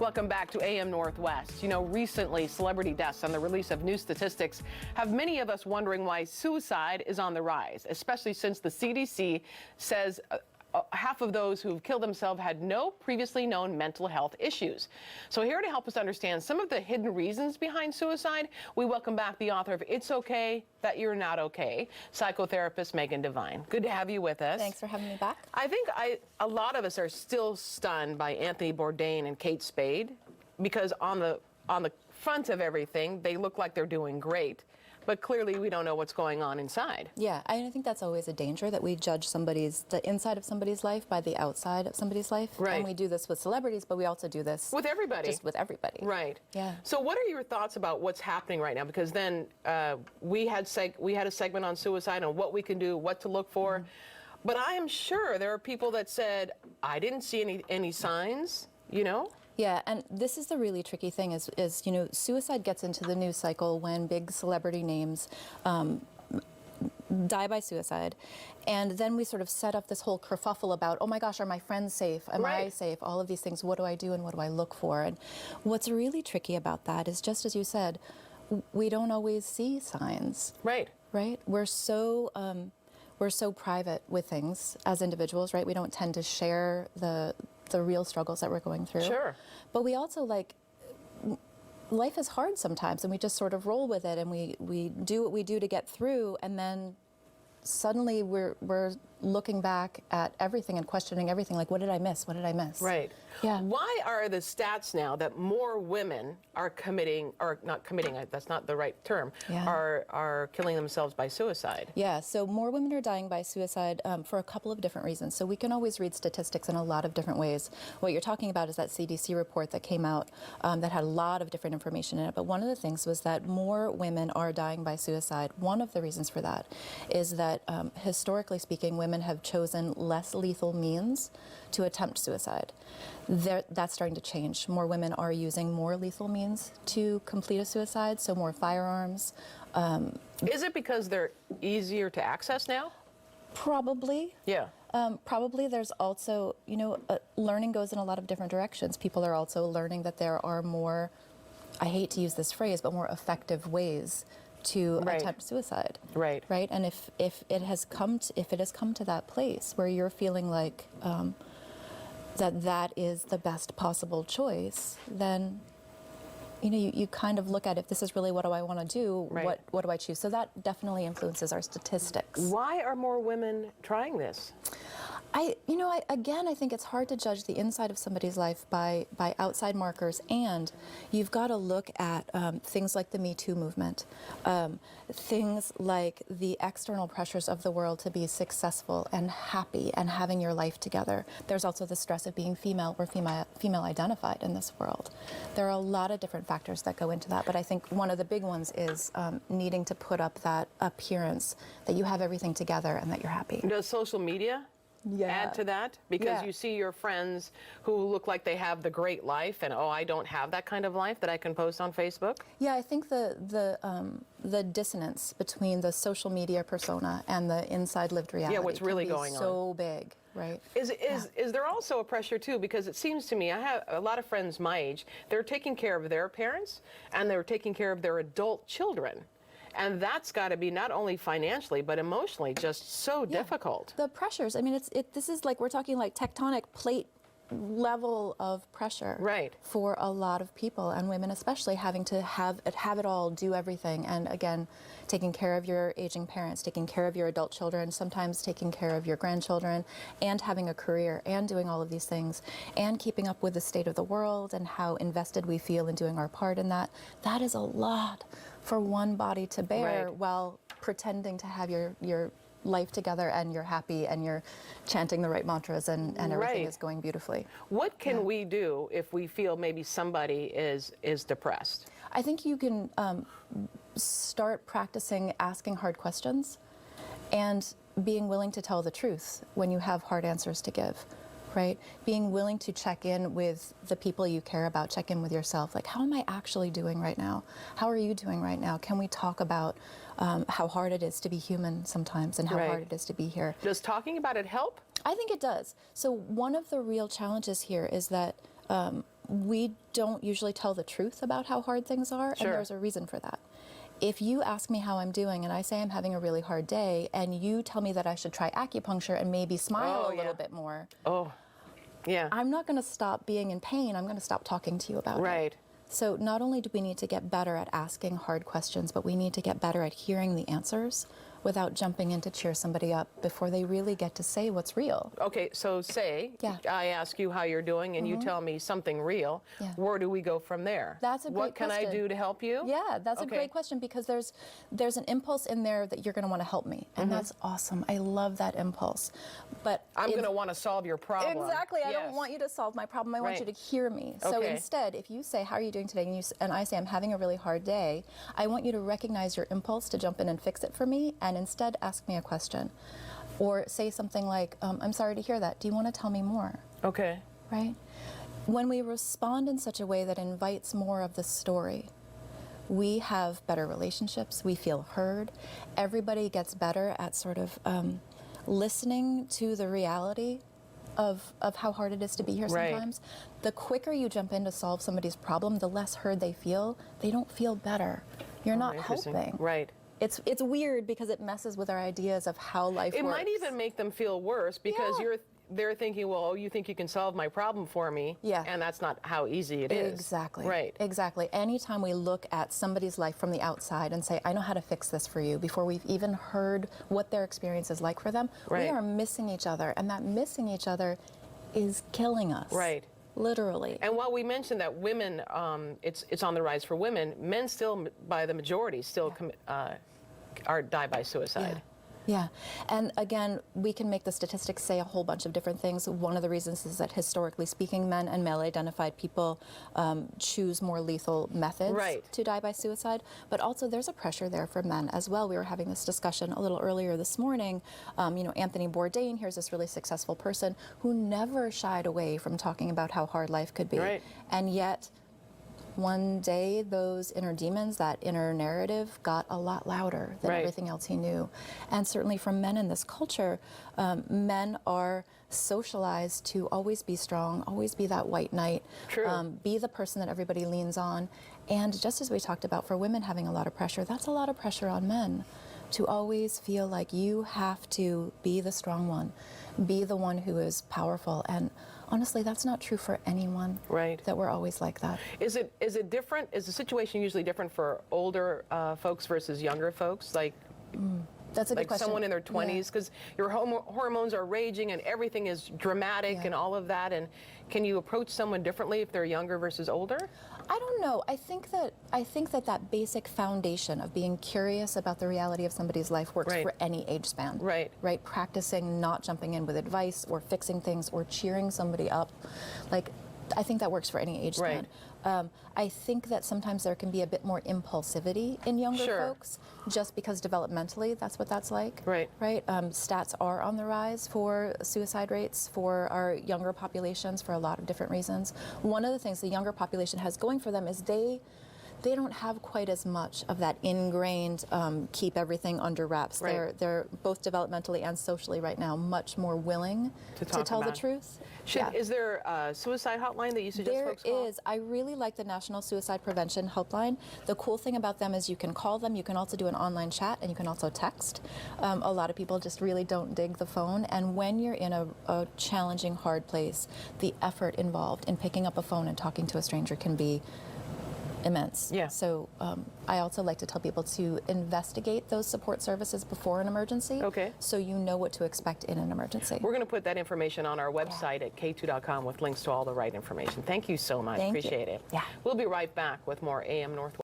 Welcome back to AM Northwest. You know, recently, celebrity deaths and the release of new statistics have many of us wondering why suicide is on the rise, especially since the CDC says half of those who've killed themselves had no previously known mental health issues. So here to help us understand some of the hidden reasons behind suicide, we welcome back the author of It's Okay That You're Not Okay, psychotherapist Megan Devine. Good to have you with us. Thanks for having me back. I think a lot of us are still stunned by Anthony Bourdain and Kate Spade, because on the front of everything, they look like they're doing great. But clearly, we don't know what's going on inside. Yeah, I think that's always a danger, that we judge the inside of somebody's life by the outside of somebody's life. Right. And we do this with celebrities, but we also do this with everybody. Just with everybody. Right. Yeah. So what are your thoughts about what's happening right now? Because then we had a segment on suicide and what we can do, what to look for. Mm-hmm. But I am sure there are people that said, I didn't see any signs, you know? Yeah, and this is the really tricky thing is you know, suicide gets into the news cycle when big celebrity names die by suicide. And then we sort of set up this whole kerfuffle about, oh my gosh, are my friends safe? Am I safe? All of these things, what do I do and what do I look for? And what's really tricky about that is, just as you said, we don't always see signs. Right. Right? We're so private with things as individuals, right? We don't tend to share the real struggles that we're going through. Sure. But we also, life is hard sometimes, and we just sort of roll with it, and we do what we do to get through, and then suddenly we're looking back at everything and questioning everything, like, what did I miss? What did I miss? Right. Yeah. Why are the stats now that more women are committing, or not committing, that's not the right term, Yeah. are killing themselves by suicide? Yeah, so more women are dying by suicide for a couple of different reasons. So we can always read statistics in a lot of different ways. What you're talking about is that CDC report that came out that had a lot of different information in it. But one of the things was that more women are dying by suicide. One of the reasons for that is that historically speaking, women have chosen less lethal means to attempt suicide. That's starting to change. More women are using more lethal means to complete a suicide, so more firearms. Is it because they're easier to access now? Probably. Yeah. Probably. There's also, you know, learning goes in a lot of different directions. People are also learning that there are more, I hate to use this phrase, but more effective ways to attempt suicide. Right. Right. And if it has come to that place where you're feeling like that is the best possible choice, then you know, you kind of look at, if this is really what do I want to do, what do I choose? So that definitely influences our statistics. Why are more women trying this? Again, I think it's hard to judge the inside of somebody's life by outside markers, and you've got to look at things like the Me Too movement, things like the external pressures of the world to be successful and happy and having your life together. There's also the stress of being female or female identified in this world. There are a lot of different factors that go into that, but I think one of the big ones is needing to put up that appearance that you have everything together and that you're happy. Does social media add to that? Because you see your friends who look like they have the great life, and I don't have that kind of life that I can post on Facebook. Yeah, I think the dissonance between the social media persona and the inside lived reality. Yeah, what's really going on. So big, right? Is there also a pressure too? Because it seems to me, I have a lot of friends my age. They're taking care of their parents and they're taking care of their adult children. And that's got to be not only financially, but emotionally just so difficult. The pressures, I mean, this is like, we're talking like tectonic plate level of pressure for a lot of people, and women especially, having to have it all, do everything. And again, taking care of your aging parents, taking care of your adult children, sometimes taking care of your grandchildren, and having a career, and doing all of these things, and keeping up with the state of the world and how invested we feel in doing our part in that. That is a lot for one body to bear while pretending to have your life together, and you're happy and you're chanting the right mantras, and everything is going beautifully. What can we do if we feel maybe somebody is depressed? I think you can start practicing asking hard questions and being willing to tell the truth when you have hard answers to give. Right? Being willing to check in with the people you care about, check in with yourself. Like, how am I actually doing right now? How are you doing right now? Can we talk about how hard it is to be human sometimes, and how hard it is to be here? Does talking about it help? I think it does. So one of the real challenges here is that we don't usually tell the truth about how hard things are, Sure. and there's a reason for that. If you ask me how I'm doing and I say I'm having a really hard day, and you tell me that I should try acupuncture and maybe smile a little bit more, yeah, I'm not going to stop being in pain. I'm going to stop talking to you about it. right. So not only do we need to get better at asking hard questions, but we need to get better at hearing the answers without jumping in to cheer somebody up before they really get to say what's real. Okay, so say Yeah. I ask you how you're doing and you tell me something real. Yeah. Where do we go from there? That's a great What can I question. do to help you? Yeah, that's a Okay. great question, because there's an impulse in there that you're going to want to help me, and that's awesome. I love that impulse. But I'm going to want to solve your problem. Exactly. I don't Yes. want you to solve my problem. I want you to Right. hear me. So Okay. instead, if you say, "How are you doing today?" and I say, "I'm having a really hard day," I want you to recognize your impulse to jump in and fix it for me, and instead ask me a question. Or say something like, "I'm sorry to hear that. Do you want to tell me more?" Okay. Right? When we respond in such a way that invites more of the story, we have better relationships, we feel heard, everybody gets better at sort of listening to the reality of how hard it is to be here Right. sometimes. The quicker you jump in to solve somebody's problem, the less heard they feel. They don't feel better. You're not Interesting. helping. Right. It's weird because it messes with our ideas of how life It works. might even make them feel worse because Yeah. they're thinking, well, oh, you think you can solve my problem for me? Yeah. And that's not how easy it is. Exactly. Right. Exactly. Anytime we look at somebody's life from the outside and say, "I know how to fix this for you," before we've even heard what their experience is like for them, Right. we are missing each other. And that missing each other is killing us. Right. Literally. And while we mentioned that women, it's on the rise for women, men still, by the majority, still die by suicide. Yeah. And again, we can make the statistics say a whole bunch of different things. One of the reasons is that historically speaking, men and male-identified people choose more lethal methods Right. to die by suicide. But also there's a pressure there for men as well. We were having this discussion a little earlier this morning. Anthony Bourdain, here's this really successful person who never shied away from talking about how hard life could be. Right. And yet, one day, those inner demons, that inner narrative, got a lot louder than Right. everything else he knew. And certainly for men in this culture, men are socialized to always be strong, always be that white knight, True. be the person that everybody leans on. And just as we talked about for women having a lot of pressure, that's a lot of pressure on men to always feel like you have to be the strong one, be the one who is powerful. And honestly, that's not true for anyone. Right. That we're always like that. Is it different? Is the situation usually different for older folks versus younger folks? Like That's a good like question. someone in their 20s, because your hormones are raging and everything is dramatic Yeah. and all of that. And can you approach someone differently if they're younger versus older? I don't know. I think that basic foundation of being curious about the reality of somebody's life works Right. for any age span. Right. Right. Practicing not jumping in with advice or fixing things or cheering somebody up, I think that works for any age span. I think that sometimes there can be a bit more impulsivity in younger Sure. folks, just because developmentally that's what that's like. Right. Right. Stats are on the rise for suicide rates for our younger populations for a lot of different reasons. One of the things the younger population has going for them is they don't have quite as much of that ingrained keep everything under wraps. Right. They're both developmentally and socially right now much more willing To to talk tell the about it. truth. Is there a suicide hotline that you suggest There folks call? is. I really like the National Suicide Prevention Helpline. The cool thing about them is you can call them, you can also do an online chat, and you can also text. A lot of people just really don't dig the phone. And when you're in a challenging, hard place, the effort involved in picking up a phone and talking to a stranger can be immense. Yeah. So I also like to tell people to investigate those support services before an emergency. Okay. So you know what to expect in an emergency. We're going to put that information on our website at k2.com with links to all the right information. Thank you so much. Thank you. Appreciate it. Yeah. We'll be right back with more AM Northwest.